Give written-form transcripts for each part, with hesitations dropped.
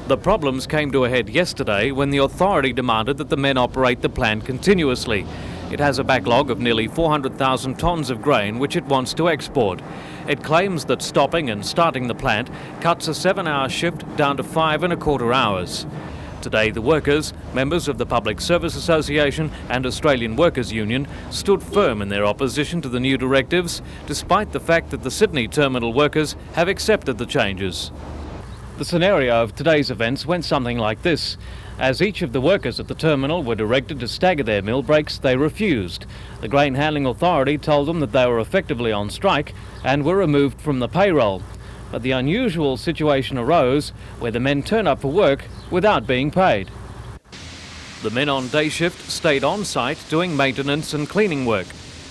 The problems came to a head yesterday when the authority demanded that the men operate the plant continuously. It has a backlog of nearly 400,000 tonnes of grain which it wants to export. It claims that stopping and starting the plant cuts a 7-hour shift down to 5.25 hours. Today, the workers, members of the Public Service Association and Australian Workers' Union, stood firm in their opposition to the new directives, despite the fact that the Sydney terminal workers have accepted the changes. The scenario of today's events went something like this. As each of the workers at the terminal were directed to stagger their meal breaks, they refused. The Grain Handling Authority told them that they were effectively on strike and were removed from the payroll. But the unusual situation arose where the men turn up for work without being paid. The men on day shift stayed on site doing maintenance and cleaning work.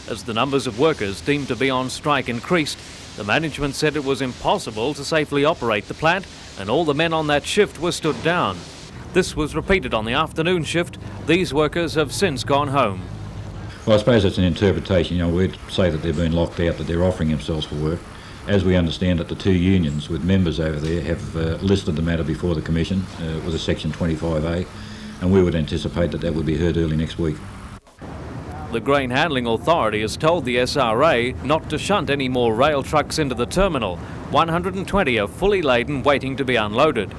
As the numbers of workers deemed to be on strike increased, the management said it was impossible to safely operate the plant and all the men on that shift were stood down. This was repeated on the afternoon shift. These workers have since gone home. Well, I suppose it's an interpretation. We'd say that they're being locked out, that they're offering themselves for work. As we understand it, the two unions with members over there have listed the matter before the Commission with a Section 25A, and we would anticipate that that would be heard early next week. The Grain Handling Authority has told the SRA not to shunt any more rail trucks into the terminal. 120 are fully laden waiting to be unloaded.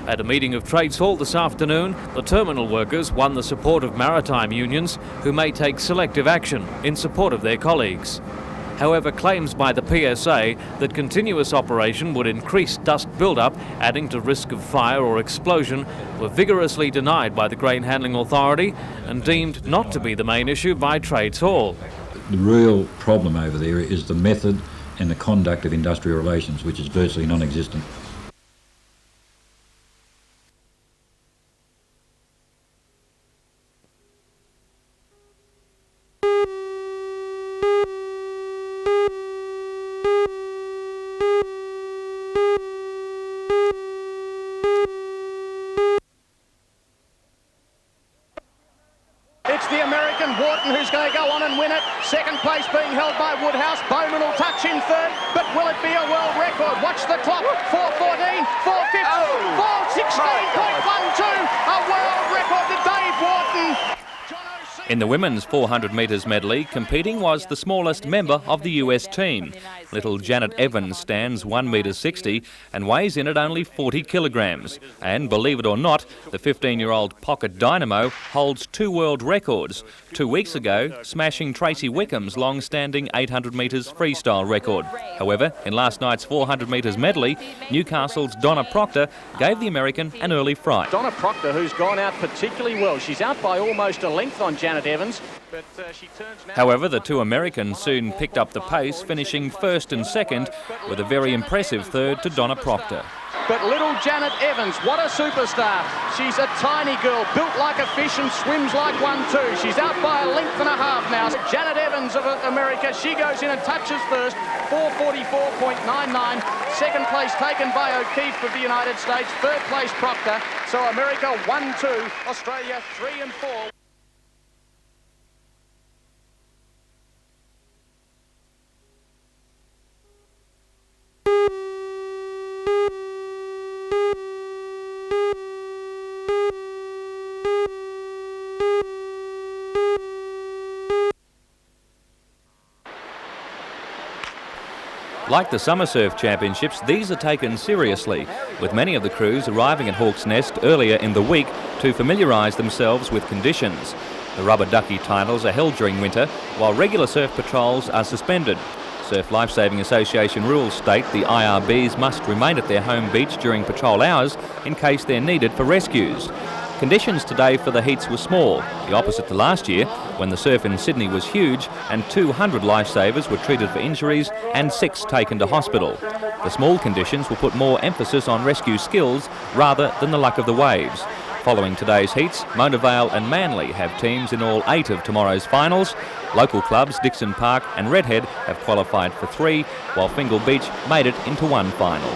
At a meeting of Trades Hall this afternoon, the terminal workers won the support of maritime unions who may take selective action in support of their colleagues. However, claims by the PSA that continuous operation would increase dust build-up, adding to risk of fire or explosion, were vigorously denied by the Grain Handling Authority and deemed not to be the main issue by Trades Hall. The real problem over there is the method and the conduct of industrial relations, which is virtually non-existent. Who's going to go on and win it. Second place being held by Woodhouse. Bowman will touch in third, but will it be a world record? Watch the clock. 4:14, 4:50, 4:16.12. A world record to Dave Wharton. In the women's 400 metres medley, competing was the smallest member of the US team. Little Janet Evans stands 1.60 metres and weighs in at only 40 kilograms. And believe it or not, the 15-year-old pocket dynamo holds 2 world records. 2 weeks ago, smashing Tracy Wickham's long-standing 800 metres freestyle record. However, in last night's 400 metres medley, Newcastle's Donna Proctor gave the American an early fright. Donna Proctor, who's gone out particularly well. She's out by almost a length on Janet Evans. But she turns now. However, the two Americans soon picked up the pace, finishing first and second with a very impressive third to Donna Proctor. But little Janet Evans, what a superstar. She's a tiny girl, built like a fish and swims like one too. She's out by a length and a half now. Janet Evans of America, she goes in and touches first, 4:44.99. Second place taken by O'Keefe of the United States. Third place Proctor. So America 1-2, Australia 3 and 4. Like the Summer Surf Championships, these are taken seriously, with many of the crews arriving at Hawke's Nest earlier in the week to familiarise themselves with conditions. The rubber ducky titles are held during winter, while regular surf patrols are suspended. Surf Lifesaving Association rules state the IRBs must remain at their home beach during patrol hours in case they're needed for rescues. Conditions today for the heats were small, the opposite to last year, when the surf in Sydney was huge and 200 lifesavers were treated for injuries and 6 taken to hospital. The small conditions will put more emphasis on rescue skills rather than the luck of the waves. Following today's heats, Mona Vale and Manly have teams in all 8 of tomorrow's finals. Local clubs Dixon Park and Redhead have qualified for 3, while Fingal Beach made it into 1 final.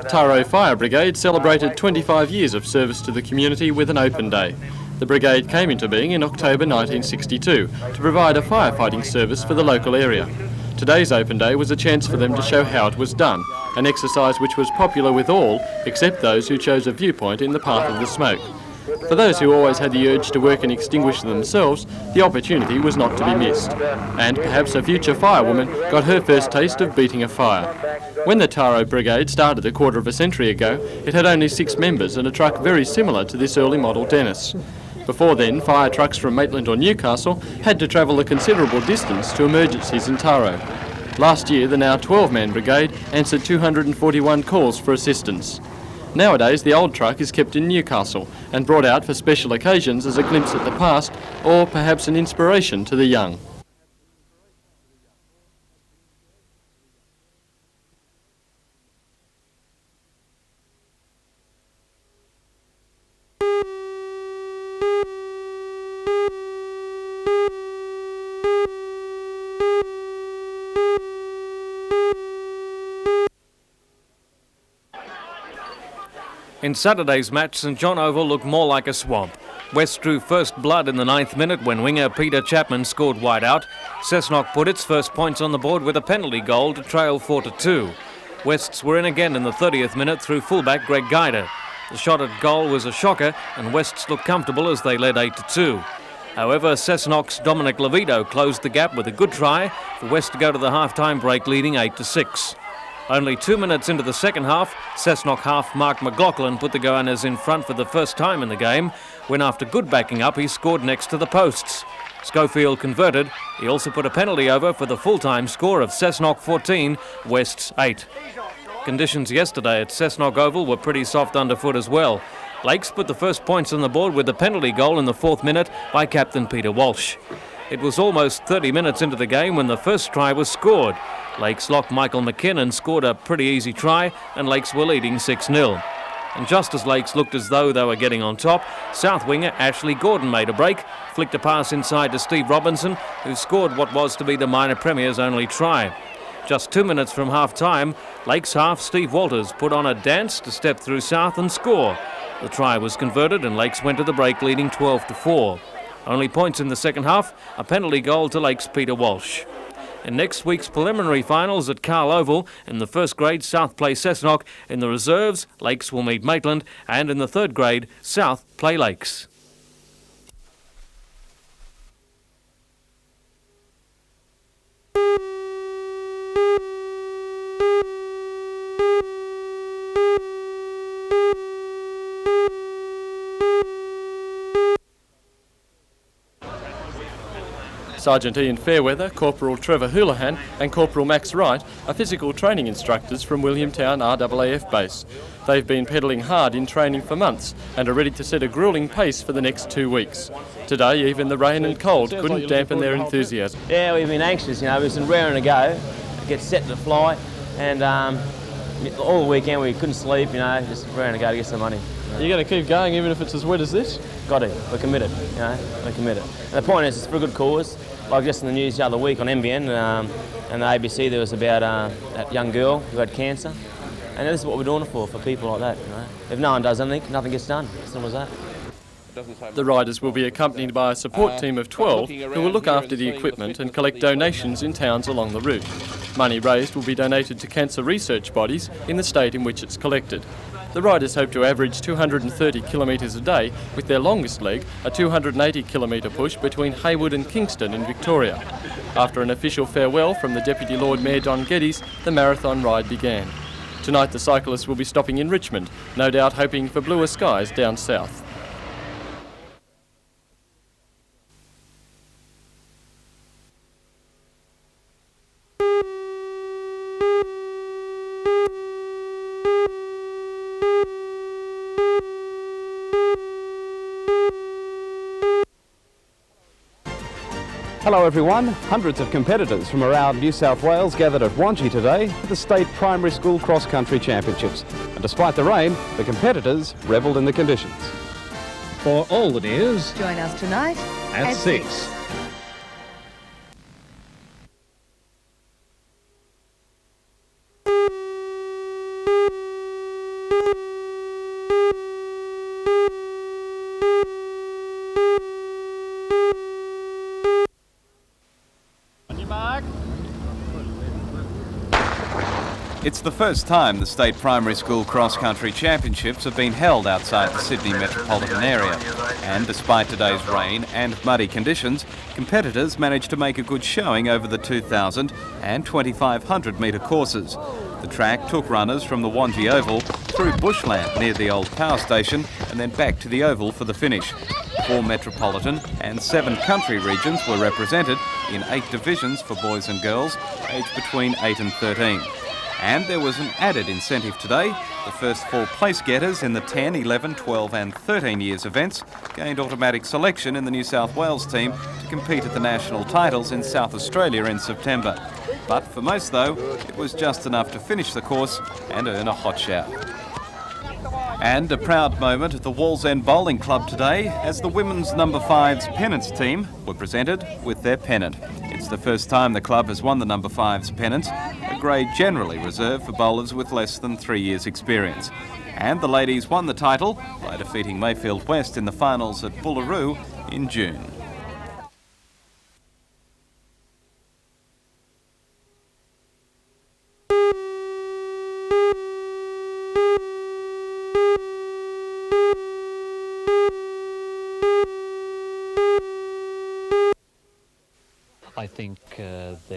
Tarro Fire Brigade celebrated 25 years of service to the community with an open day. The brigade came into being in October 1962 to provide a firefighting service for the local area. Today's open day was a chance for them to show how it was done, an exercise which was popular with all except those who chose a viewpoint in the path of the smoke. For those who always had the urge to work and extinguish themselves, the opportunity was not to be missed. And perhaps a future firewoman got her first taste of beating a fire. When the Tarro Brigade started a quarter of a century ago, it had only 6 members and a truck very similar to this early model Dennis. Before then, fire trucks from Maitland or Newcastle had to travel a considerable distance to emergencies in Tarro. Last year, the now 12-man brigade answered 241 calls for assistance. Nowadays, the old truck is kept in Newcastle and brought out for special occasions as a glimpse at the past or perhaps an inspiration to the young. In Saturday's match, St John Oval looked more like a swamp. West drew first blood in the 9th minute when winger Peter Chapman scored wide out. Cessnock put its first points on the board with a penalty goal to trail 4-2. Wests were in again in the 30th minute through fullback Greg Guider. The shot at goal was a shocker and Wests looked comfortable as they led 8-2. However, Cessnock's Dominic Levito closed the gap with a good try for West to go to the half-time break leading 8-6. Only 2 minutes into the second half, Cessnock half Mark McLaughlin put the Goaners in front for the first time in the game, when after good backing up he scored next to the posts. Schofield converted. He also put a penalty over for the full-time score of Cessnock 14, West's 8. Conditions yesterday at Cessnock Oval were pretty soft underfoot as well. Lakes put the first points on the board with a penalty goal in the 4th minute by captain Peter Walsh. It was almost 30 minutes into the game when the first try was scored. Lakes lock Michael McKinnon scored a pretty easy try and Lakes were leading 6-0. And just as Lakes looked as though they were getting on top, South winger Ashley Gordon made a break, flicked a pass inside to Steve Robinson, who scored what was to be the minor premier's only try. Just 2 minutes from half-time, Lakes half Steve Walters put on a dance to step through South and score. The try was converted and Lakes went to the break leading 12-4. Only points in the second half, a penalty goal to Lakes' Peter Walsh. In next week's preliminary finals at Carl Oval, in the first grade, South play Cessnock. In the reserves, Lakes will meet Maitland, and in the third grade, South play Lakes. Sergeant Ian Fairweather, Corporal Trevor Houlihan and Corporal Max Wright are physical training instructors from Williamtown RAAF base. They've been pedalling hard in training for months and are ready to set a gruelling pace for the next 2 weeks. Today, even the rain and cold couldn't dampen their enthusiasm. Yeah, we've been anxious, we've been raring to go, get set to fly, and all weekend we couldn't sleep, just raring to go to get some money. You're going to keep going even if it's as wet as this? Got to, we're committed, we're committed. And the point is, it's for a good cause. Like just in the news the other week on NBN and the ABC, there was about that young girl who had cancer. And this is what we're doing it for people like that. If no one does anything, nothing gets done. As simple as that. The riders will be accompanied by a support team of 12 who will look after the equipment and collect donations in towns along the route. Money raised will be donated to cancer research bodies in the state in which it's collected. The riders hope to average 230 kilometres a day, with their longest leg a 280 kilometre push between Haywood and Kingston in Victoria. After an official farewell from the Deputy Lord Mayor Don Geddes, the marathon ride began. Tonight the cyclists will be stopping in Richmond, no doubt hoping for bluer skies down south. Hello everyone. Hundreds of competitors from around New South Wales gathered at Wangie today for the State Primary School Cross Country Championships. And despite the rain, the competitors revelled in the conditions. For all the news, join us tonight at 6. It's the first time the State Primary School Cross-Country Championships have been held outside the Sydney metropolitan area. And despite today's rain and muddy conditions, competitors managed to make a good showing over the 2,000 and 2,500 metre courses. The track took runners from the Wangie Oval through bushland near the old power station and then back to the Oval for the finish. 4 metropolitan and 7 country regions were represented in 8 divisions for boys and girls aged between 8 and 13. And there was an added incentive today. The first 4 place getters in the 10, 11, 12 and 13 years events gained automatic selection in the New South Wales team to compete at the national titles in South Australia in September. But for most, though, it was just enough to finish the course and earn a hot shower. And a proud moment at the Wallsend Bowling Club today as the women's number 5's Pennant team were presented with their pennant. It's the first time the club has won the number 5's pennant, a grade generally reserved for bowlers with less than 3 years' experience. And the ladies won the title by defeating Mayfield West in the finals at Boolaroo in June.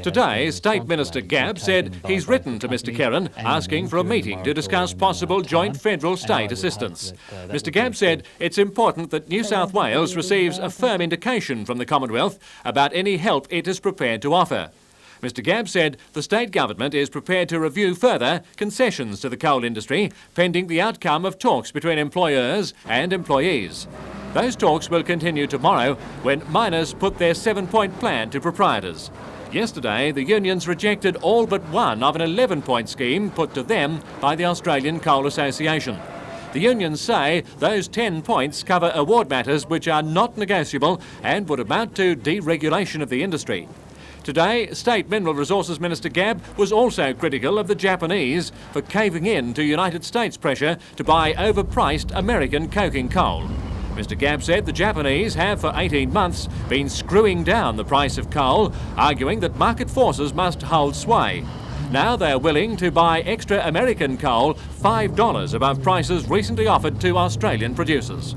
Today, State Minister Gabb said he's written to Mr Kerrin asking for a meeting to discuss possible joint federal-state assistance. Mr Gabb said it's important that New South Wales receives a firm indication from the Commonwealth about any help it is prepared to offer. Mr Gabb said the state government is prepared to review further concessions to the coal industry pending the outcome of talks between employers and employees. Those talks will continue tomorrow when miners put their 7-point plan to proprietors. Yesterday, the unions rejected all but one of an 11-point scheme put to them by the Australian Coal Association. The unions say those 10 points cover award matters which are not negotiable and would amount to deregulation of the industry. Today, State Mineral Resources Minister Gabb was also critical of the Japanese for caving in to United States pressure to buy overpriced American coking coal. Mr Gabb said the Japanese have for 18 months been screwing down the price of coal, arguing that market forces must hold sway. Now they're willing to buy extra American coal $5 above prices recently offered to Australian producers.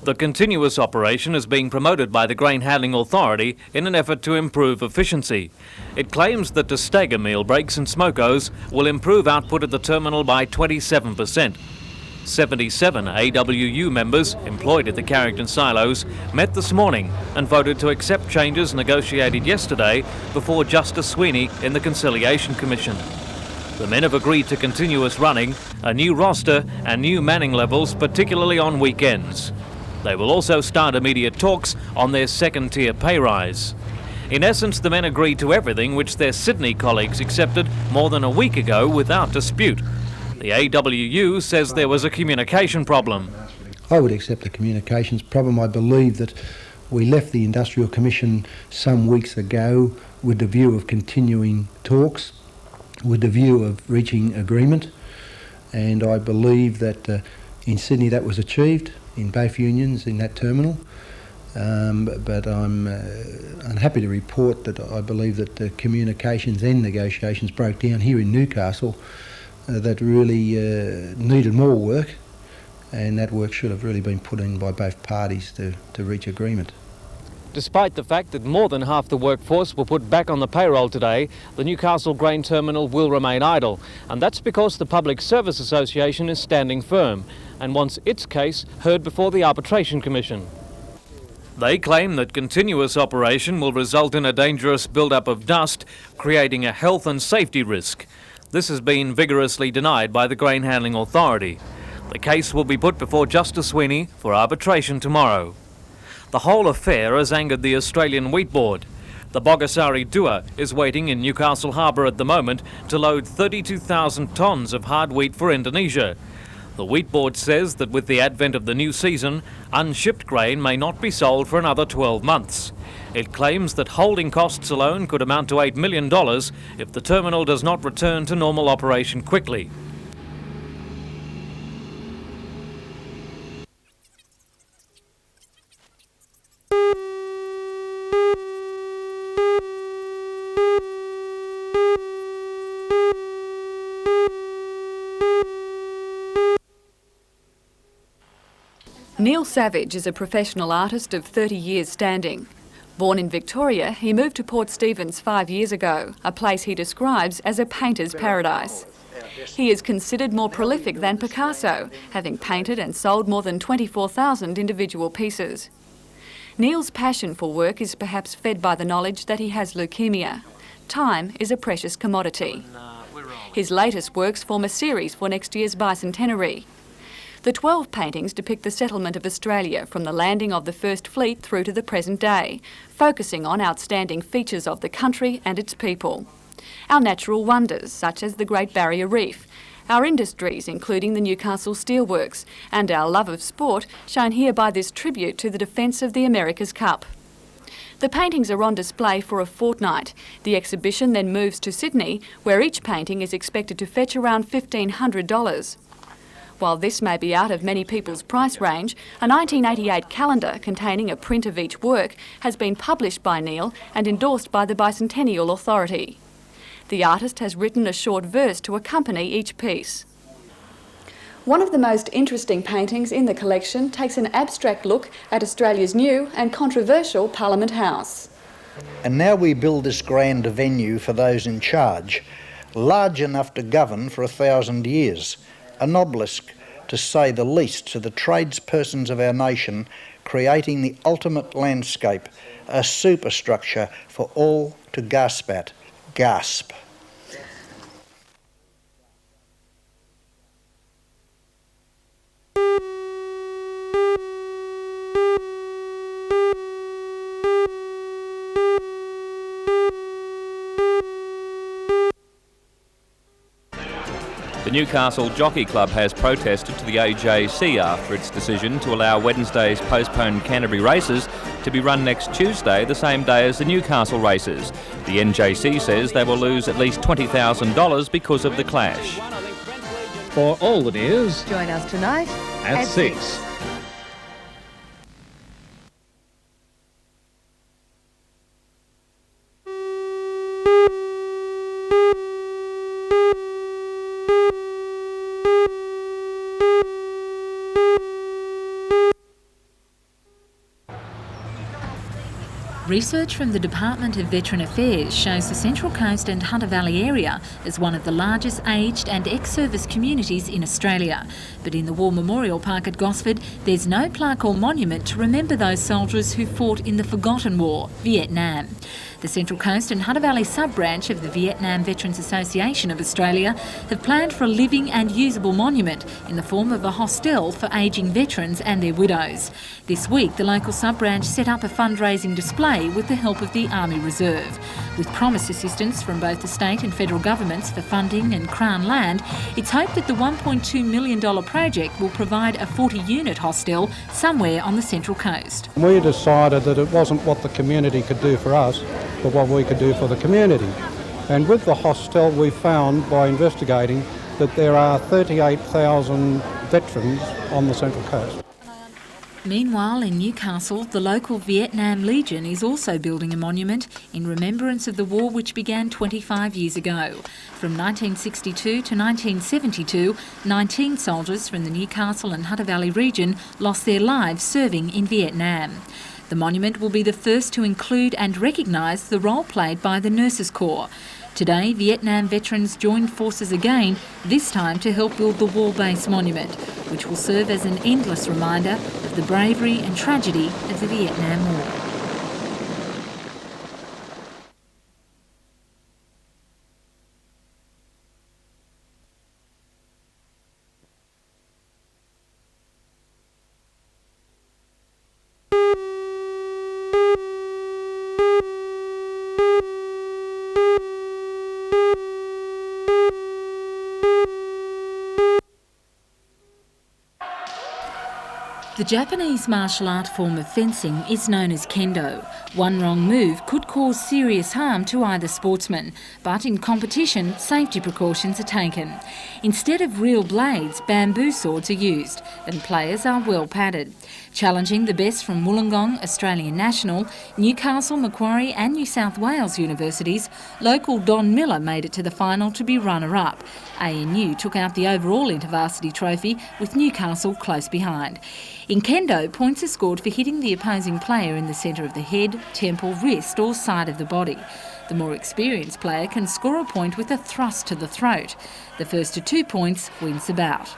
The continuous operation is being promoted by the Grain Handling Authority in an effort to improve efficiency. It claims that to stagger meal breaks and smokos will improve output at the terminal by 27%. 77 AWU members employed at the Carrington silos met this morning and voted to accept changes negotiated yesterday before Justice Sweeney in the Conciliation Commission. The men have agreed to continuous running, a new roster and new manning levels, particularly on weekends. They will also start immediate talks on their second-tier pay rise. In essence, the men agreed to everything which their Sydney colleagues accepted more than a week ago without dispute. The AWU says there was a communication problem. I would accept the communications problem. I believe that we left the Industrial Commission some weeks ago with the view of continuing talks, with the view of reaching agreement, and I believe that in Sydney that was achieved in both unions in that terminal, but I'm unhappy to report that I believe that the communications and negotiations broke down here in Newcastle that really needed more work, and that work should have really been put in by both parties to reach agreement. Despite the fact that more than half the workforce were put back on the payroll today, the Newcastle grain terminal will remain idle, and that's because the Public Service Association is standing firm and wants its case heard before the Arbitration Commission. They claim that continuous operation will result in a dangerous build-up of dust, creating a health and safety risk. This has been vigorously denied by the Grain Handling Authority. The case will be put before Justice Sweeney for arbitration tomorrow. The whole affair has angered the Australian Wheat Board. The Bogasari Dua is waiting in Newcastle Harbour at the moment to load 32,000 tonnes of hard wheat for Indonesia. The Wheat Board says that with the advent of the new season, unshipped grain may not be sold for another 12 months. It claims that holding costs alone could amount to $8 million if the terminal does not return to normal operation quickly. Neil Savage is a professional artist of 30 years standing. Born in Victoria, he moved to Port Stephens 5 years ago, a place he describes as a painter's paradise. He is considered more prolific than Picasso, having painted and sold more than 24,000 individual pieces. Neil's passion for work is perhaps fed by the knowledge that he has leukemia. Time is a precious commodity. His latest works form a series for next year's Bicentenary. The 12 paintings depict the settlement of Australia from the landing of the First Fleet through to the present day, focusing on outstanding features of the country and its people. Our natural wonders, such as the Great Barrier Reef, our industries, including the Newcastle Steelworks, and our love of sport, shown here by this tribute to the defence of the America's Cup. The paintings are on display for a fortnight. The exhibition then moves to Sydney, where each painting is expected to fetch around $1,500. While this may be out of many people's price range, a 1988 calendar containing a print of each work has been published by Neil and endorsed by the Bicentennial Authority. The artist has written a short verse to accompany each piece. One of the most interesting paintings in the collection takes an abstract look at Australia's new and controversial Parliament House. And now we build this grand venue for those in charge, large enough to govern for 1,000 years. An obelisk, to say the least, to the tradespersons of our nation, creating the ultimate landscape, a superstructure for all to gasp at. Gasp. The Newcastle Jockey Club has protested to the AJC after its decision to allow Wednesday's postponed Canterbury races to be run next Tuesday, the same day as the Newcastle races. The NJC says they will lose at least $20,000 because of the clash. For all the news, join us tonight at 6. Research from the Department of Veteran Affairs shows the Central Coast and Hunter Valley area is one of the largest aged and ex-service communities in Australia. But in the War Memorial Park at Gosford, there's no plaque or monument to remember those soldiers who fought in the forgotten war, Vietnam. The Central Coast and Hunter Valley sub-branch of the Vietnam Veterans Association of Australia have planned for a living and usable monument in the form of a hostel for ageing veterans and their widows. This week, the local sub-branch set up a fundraising display with the help of the Army Reserve. With promised assistance from both the state and federal governments for funding and Crown land, it's hoped that the $1.2 million project will provide a 40-unit hostel somewhere on the Central Coast. We decided that it wasn't what the community could do for us, but what we could do for the community. And with the hostel, we found by investigating that there are 38,000 veterans on the Central Coast. Meanwhile, in Newcastle, the local Vietnam Legion is also building a monument in remembrance of the war which began 25 years ago. From 1962 to 1972, 19 soldiers from the Newcastle and Hunter Valley region lost their lives serving in Vietnam. The monument will be the first to include and recognise the role played by the Nurses Corps. Today, Vietnam veterans joined forces again, this time to help build the wall-based monument, which will serve as an endless reminder of the bravery and tragedy of the Vietnam War. The Japanese martial art form of fencing is known as Kendo. One wrong move could cause serious harm to either sportsman, but in competition, safety precautions are taken. Instead of real blades, bamboo swords are used, and players are well padded. Challenging the best from Wollongong, Australian National, Newcastle, Macquarie and New South Wales universities, local Don Miller made it to the final to be runner-up. ANU took out the overall InterVarsity trophy, with Newcastle close behind. In Kendo, points are scored for hitting the opposing player in the centre of the head, temple, wrist or side of the body. The more experienced player can score a point with a thrust to the throat. The first to 2 points wins the bout.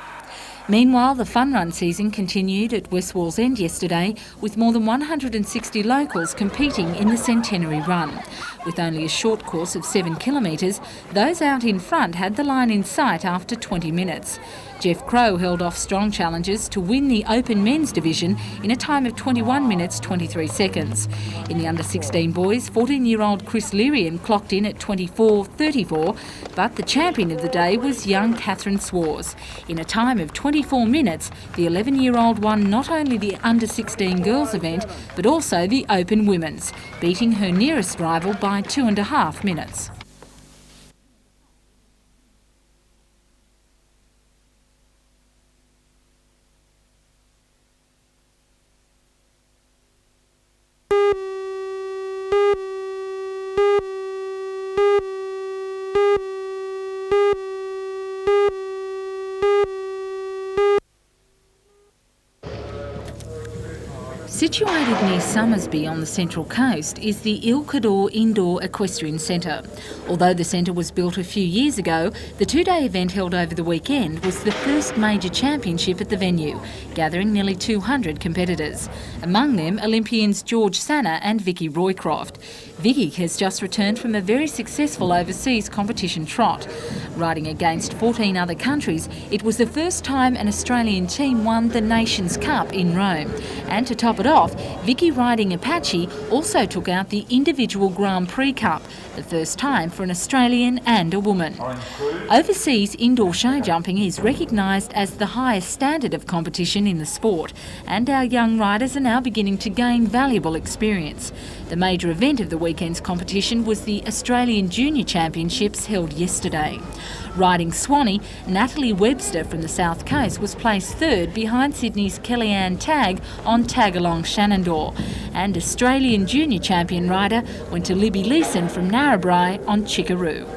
Meanwhile, the fun run season continued at West Wallsend yesterday, with more than 160 locals competing in the Centenary Run. With only a short course of 7 kilometres, those out in front had the line in sight after 20 minutes. Jeff Crow held off strong challengers to win the Open Men's Division in a time of 21 minutes 23 seconds. In the under-16 boys, 14-year-old Chris Lyrian clocked in at 24.34, but the champion of the day was young Catherine Swars. In a time of 24 minutes, the 11-year-old won not only the under-16 girls event, but also the Open Women's, beating her nearest rival by 2.5 minutes. Situated near Somersby on the Central Coast is the Ilkador Indoor Equestrian Centre. Although the centre was built a few years ago, the two-day event held over the weekend was the first major championship at the venue, gathering nearly 200 competitors. Among them, Olympians George Sanna and Vicky Roycroft. Vicky has just returned from a very successful overseas competition trot. Riding against 14 other countries, it was the first time an Australian team won the Nations Cup in Rome. And to top it off, Vicky riding Apache also took out the individual Grand Prix Cup, the first time for an Australian and a woman. Overseas indoor showjumping is recognised as the highest standard of competition in the sport, and our young riders are now beginning to gain valuable experience. The major event of the weekend's competition was the Australian Junior Championships held yesterday. Riding Swanee, Natalie Webster from the South Coast was placed third behind Sydney's Kellyanne Tagg on Tagalong Shenandoah, and Australian Junior Champion rider went to Libby Leeson from Narrabri on Chickaroo.